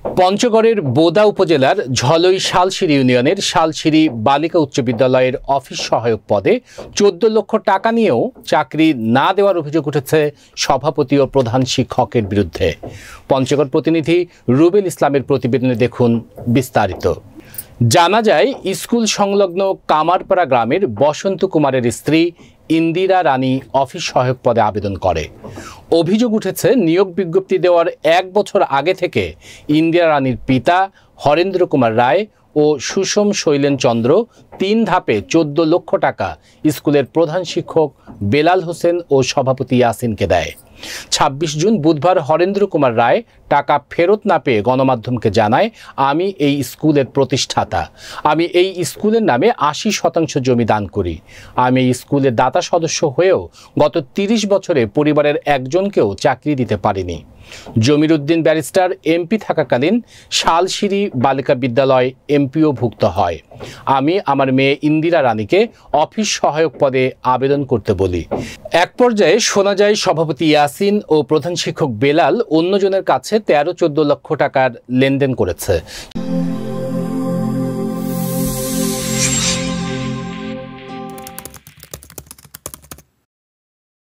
পঞ্চগড়ের বোদা উপজেলার ঝলই শালসিরি ইউনিয়নের শালসিরি বালিকা উচ্চ বিদ্যালয়ের অফিস সহায়ক পদে 14 লক্ষ টাকা নিয়েও চাকরি না দেওয়ার অভিযোগ উঠেছে সভাপতি ও প্রধান শিক্ষকের বিরুদ্ধে। পঞ্চগড় প্রতিনিধি রুবেল ইসলামের প্রতিবেদনে দেখুন বিস্তারিত। জানা যায়, স্কুল সংলগ্ন কামারপাড়া গ্রামের বসন্ত কুমারের স্ত্রী ইন্দিরা রানী অফিস সহায়ক পদে আবেদন করে। অভিযোগ উঠেছে, নিয়োগ বিজ্ঞপ্তি দেওয়ার 1 বছর আগে থেকে ইন্দিরা রানীর পিতা হরেন্দ্র কুমার রায় ও সুষম শৈলেন চন্দ্র 3 ধাপে 14 লক্ষ টাকা স্কুলের প্রধান শিক্ষক বেলাল হোসেন ও সভাপতি ইয়াসিনকে দেয়। 26 জুন বুধবার হরেন্দ্র কুমার রায় টাকা ফেরত না পেয়ে গণমাধ্যমকে জানায়, আমি এই স্কুলের প্রতিষ্ঠাতা, আমি এই স্কুলের নামে 80% জমি দান করি। আমি এই স্কুলের দাতা সদস্য হয়েও গত 30 বছরে পরিবারের একজনকেও চাকরি দিতে পারিনি। জমির উদ্দিন ব্যারিস্টার এমপি থাকাকালীন শালসিরি বালিকা বিদ্যালয় এমপিও ভুক্ত হয়। আমি আমার মেয়ে ইন্দিরা রানীকে অফিস সহায়ক পদে আবেদন করতে বলি। এক পর্যায়ে শোনা যায়, সভাপতি ইয়াসিন ও প্রধান শিক্ষক বেলাল অন্যজনের কাছে 13-14 লক্ষ টাকার লেনদেন করেছে।